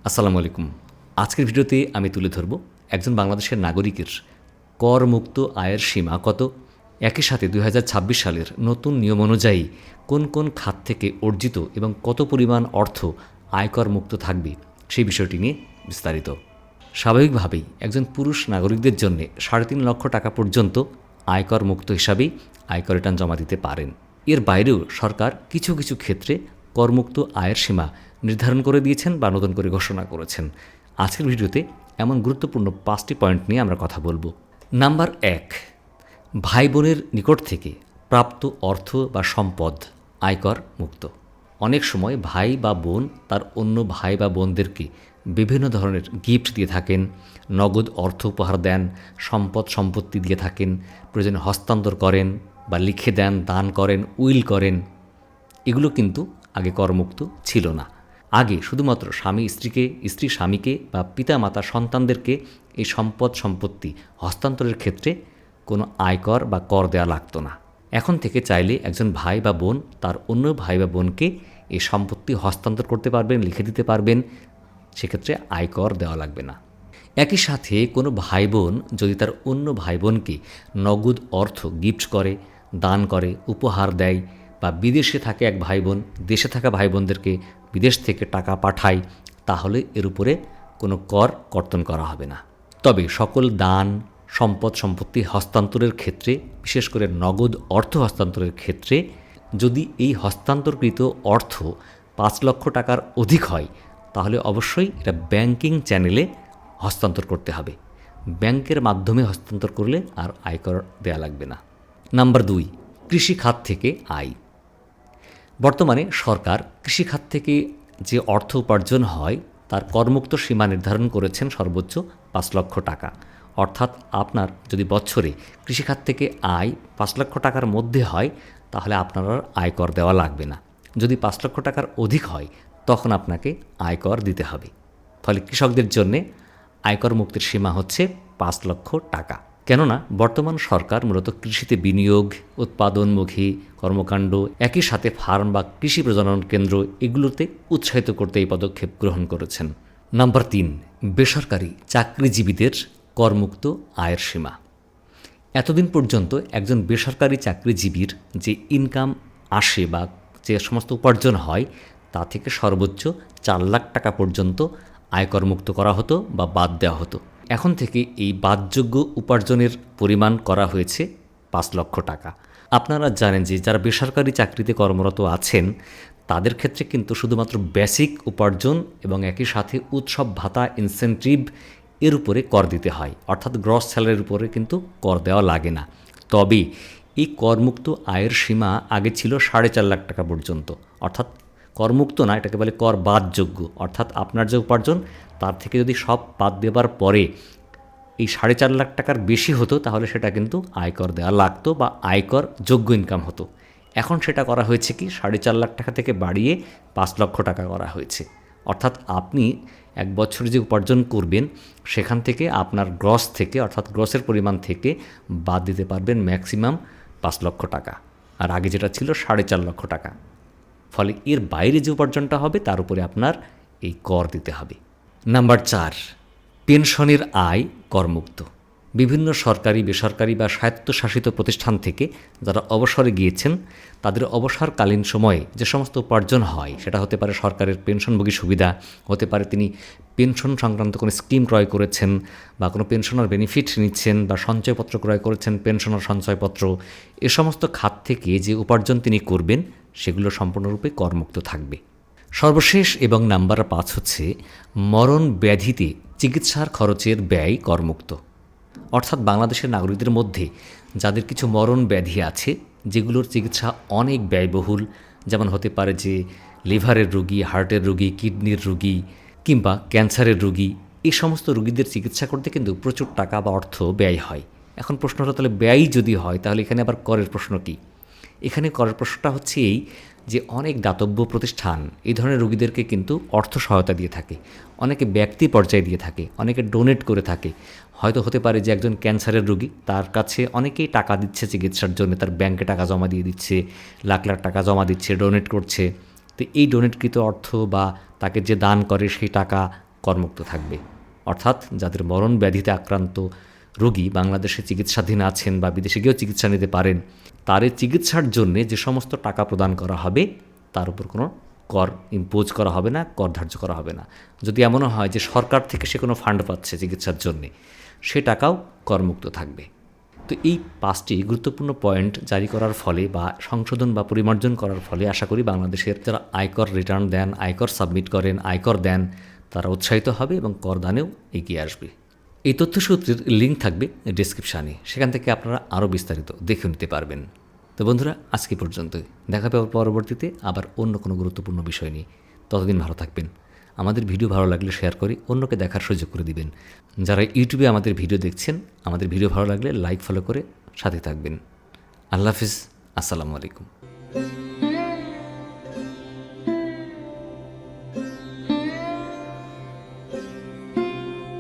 আসসালামু আলাইকুম। আজকের ভিডিওতে আমি তুলে ধরব একজন বাংলাদেশের নাগরিকের করমুক্ত আয়ের সীমা কত, একই সাথে ২০২৬ সালের নতুন নিয়ম অনুযায়ী কোন কোন খাত থেকে অর্জিত এবং কত পরিমাণ অর্থ আয়কর মুক্ত থাকবে সেই বিষয়টি নিয়ে বিস্তারিত। স্বাভাবিকভাবেই একজন পুরুষ নাগরিকদের জন্য ৩.৫ লক্ষ টাকা পর্যন্ত আয়কর মুক্ত হিসাবেই আয়কর রিটার্ন জমা দিতে পারেন। এর বাইরেও সরকার কিছু কিছু ক্ষেত্রে করমুক্ত আয়ের সীমা নির্ধারণ করে দিয়েছেন বা নতুন করে ঘোষণা করেছেন। আজকের ভিডিওতে এমন গুরুত্বপূর্ণ 5টি পয়েন্ট নিয়ে আমরা কথা বলবো। নাম্বার 1, ভাই বোনের নিকট থেকে প্রাপ্ত অর্থ বা সম্পদ আয়কর মুক্ত। অনেক সময় ভাই বা বোন তার অন্য ভাই বা বোনদেরকে বিভিন্ন ধরনের গিফট দিয়ে থাকেন, নগদ অর্থ উপহার দেন, সম্পত্তি দিয়ে থাকেন, প্রয়োজনে হস্তান্তর করেন বা লিখে দেন, দান করেন, উইল করেন। এগুলো কিন্তু আগে করমুক্ত ছিল না। আগে শুধুমাত্র স্বামী স্ত্রীকে, স্ত্রী স্বামীকে বা পিতা মাতা সন্তানদেরকে এই সম্পত্তি হস্তান্তরের ক্ষেত্রে কোনো আয়কর বা কর দেওয়া লাগতো না। এখন থেকে চাইলে একজন ভাই বা বোন তার অন্য ভাই বা বোনকে এই সম্পত্তি হস্তান্তর করতে পারবেন, লিখে দিতে পারবেন, সেক্ষেত্রে আয়কর দেওয়া লাগবে না। একই সাথে কোনো ভাই বোন যদি তার অন্য ভাই বোনকে নগদ অর্থ গিফট করে, দান করে, উপহার দেয়, বা বিদেশে থাকে এক ভাই বোন দেশে থাকা ভাই বোনদেরকে বিদেশ থেকে টাকা পাঠায়, তাহলে এর উপরে কোনো কর কর্তন করা হবে না। তবে সকল দান, সম্পত্তি হস্তান্তরের ক্ষেত্রে, বিশেষ করে নগদ অর্থ হস্তান্তরের ক্ষেত্রে, যদি এই হস্তান্তরকৃত অর্থ ৫ লক্ষ টাকার অধিক হয় তাহলে অবশ্যই এটা ব্যাংকিং চ্যানেলে হস্তান্তর করতে হবে। ব্যাংকের মাধ্যমে হস্তান্তর করলে আর আয়কর দেয়া লাগবে না। নাম্বার 2, কৃষি খাত থেকে আয়। বর্তমানে সরকার কৃষিখাত থেকে যে অর্থ উপার্জন হয় তার করমুক্ত সীমা নির্ধারণ করেছেন সর্বোচ্চ ৫ লক্ষ টাকা। অর্থাৎ আপনার যদি বছরে কৃষিখাত থেকে আয় ৫ লক্ষ টাকার মধ্যে হয় তাহলে আপনার আর আয়কর দেওয়া লাগবে না। যদি ৫ লক্ষ টাকার অধিক হয় তখন আপনাকে আয়কর দিতে হবে। ফলে কৃষকদের জন্যে আয়কর মুক্তির সীমা হচ্ছে ৫ লক্ষ টাকা। কেননা বর্তমান সরকার মূলত কৃষিতে বিনিয়োগ, উৎপাদনমুখী কর্মকাণ্ড, একই সাথে ফার্ম বা কৃষি প্রজনন কেন্দ্র এগুলোতে উৎসাহিত করতে এই পদক্ষেপ গ্রহণ করেছেন। নাম্বার 3, বেসরকারি চাকরিজীবীদের করমুক্ত আয়ের সীমা। এতদিন পর্যন্ত একজন বেসরকারি চাকরিজীবীর যে ইনকাম আসে বা যে সমস্ত উপার্জন হয় তা থেকে সর্বোচ্চ ৪ লাখ টাকা পর্যন্ত আয়কর মুক্ত করা হতো বা বাদ দেওয়া হতো। এখন থেকে এই বাদযোগ্য উপার্জনের পরিমাণ করা হয়েছে ৫ লক্ষ টাকা। আপনারা জানেন যে যারা বেসরকারি চাকরিতে কর্মরত আছেন তাদের ক্ষেত্রে কিন্তু শুধুমাত্র বেসিক উপার্জন এবং একই সাথে উৎসব ভাতা, ইনসেন্টিভ এর উপরে কর দিতে হয়, অর্থাৎ গ্রস স্যালারির উপরে কিন্তু কর দেওয়া লাগে না। তবে এই করমুক্ত আয়ের সীমা আগে ছিল ৪.৫ লাখ টাকা পর্যন্ত, অর্থাৎ করমুক্ত না, এটাকে বলে কর বাদযোগ্য। অর্থাৎ আপনার যে উপার্জন তার থেকে যদি সব বাদ দেবার পরে এই ৪.৫ লাখ টাকার বেশি হতো তাহলে সেটা কিন্তু আয়কর দেওয়া লাগতো বা আয়কর যোগ্য ইনকাম হতো। এখন সেটা করা হয়েছে কি ৪.৫ লাখ টাকা থেকে বাড়িয়ে ৫ লক্ষ টাকা করা হয়েছে। অর্থাৎ আপনি এক বছরে যে উপার্জন করবেন সেখান থেকে আপনার গ্রস থেকে, অর্থাৎ গ্রসের পরিমাণ থেকে বাদ দিতে পারবেন ম্যাক্সিমাম ৫ লক্ষ টাকা, আর আগে যেটা ছিল ৪.৫ লক্ষ টাকা। ফলে এর বাইরে যে উপার্জনটা হবে তার উপরে আপনার এই কর দিতে হবে। নাম্বার ৪, পেনশনের আয় করমুক্ত। বিভিন্ন সরকারি, বেসরকারি বা স্বায়ত্তশাসিত প্রতিষ্ঠান থেকে যারা অবসরে গিয়েছেন তাদের অবসরকালীন সময়ে যে সমস্ত উপার্জন হয় সেটা হতে পারে সরকারের পেনশনভোগী সুবিধা, হতে পারে তিনি পেনশন সংক্রান্ত কোনো স্কিম ক্রয় করেছেন বা কোনো পেনশনার বেনিফিট নিচ্ছেন বা সঞ্চয়পত্র ক্রয় করেছেন, পেনশনার সঞ্চয়পত্র, এ সমস্ত খাত থেকে যে উপার্জন তিনি করবেন সেগুলো সম্পূর্ণরূপে করমুক্ত থাকবে। সর্বশেষ এবং নাম্বার ৫ হচ্ছে মরণ ব্যাধিতে চিকিৎসার খরচের ব্যয় করমুক্ত। অর্থাৎ বাংলাদেশের নাগরিকদের মধ্যে যাদের কিছু মরণ ব্যাধি আছে যেগুলোর চিকিৎসা অনেক ব্যয়বহুল, যেমন হতে পারে যে লিভারের রোগী, হার্টের রোগী, কিডনির রোগী কিংবা ক্যান্সারের রোগী, এই সমস্ত রোগীদের চিকিৎসা করতে কিন্তু প্রচুর টাকা বা অর্থ ব্যয় হয়। এখন প্রশ্ন হলো তাহলে ব্যয় যদি হয় তাহলে এখানে আবার করের প্রশ্ন কী? এখানে করার প্রশ্নটা হচ্ছে এই যে অনেক দাতব্য প্রতিষ্ঠান এই ধরনের রোগীদেরকে কিন্তু অর্থ সহায়তা দিয়ে থাকে, অনেকে ব্যক্তি পর্যায়ে দিয়ে থাকে, অনেকে ডোনেট করে থাকে। হয়তো হতে পারে যে একজন ক্যান্সারের রোগী, তার কাছে অনেকেই টাকা দিচ্ছে চিকিৎসার জন্য, তার ব্যাংকে টাকা জমা দিয়ে দিচ্ছে, লাখ লাখ টাকা জমা দিচ্ছে, ডোনেট করছে। তো এই ডোনেটকৃত অর্থ বা তাকে যে দান করে সেই টাকা করমুক্ত থাকবে। অর্থাৎ যাদের মরণ ব্যাধিতে আক্রান্ত রোগী বাংলাদেশে চিকিৎসাধীন আছেন বা বিদেশে গিয়েও চিকিৎসা নিতে পারেন, তাদের চিকিৎসার জন্যে যে সমস্ত টাকা প্রদান করা হবে তার উপর কোনো কর ইম্পোজ করা হবে না, কর ধার্য করা হবে না। যদি এমনও হয় যে সরকার থেকে সে কোনো ফান্ড পাচ্ছে চিকিৎসার জন্যে, সে টাকাও করমুক্ত থাকবে। তো এই 5টি গুরুত্বপূর্ণ পয়েন্ট জারি করার ফলে বা সংশোধন বা পরিমার্জন করার ফলে আশা করি বাংলাদেশের যারা আয়কর রিটার্ন দেন, আয়কর সাবমিট করেন, আয়কর দেন, তারা উৎসাহিত হবে এবং করদানেও এগিয়ে আসবে। এই তথ্যসূত্রের লিঙ্ক থাকবে ডেসক্রিপশানে, সেখান থেকে আপনারা আরও বিস্তারিত দেখে নিতে পারবেন। তো বন্ধুরা, আজকে পর্যন্তই। দেখা পাবে পরবর্তীতে আবার অন্য কোনো গুরুত্বপূর্ণ বিষয় নিয়ে। ততদিন ভালো থাকবেন। আমাদের ভিডিও ভালো লাগলে শেয়ার করে অন্যকে দেখার সুযোগ করে দিবেন। যারা ইউটিউবে আমাদের ভিডিও দেখছেন, আমাদের ভিডিও ভালো লাগলে লাইক ফলো করে সাথে থাকবেন। আল্লাহ হাফিজ, আসসালামু আলাইকুম।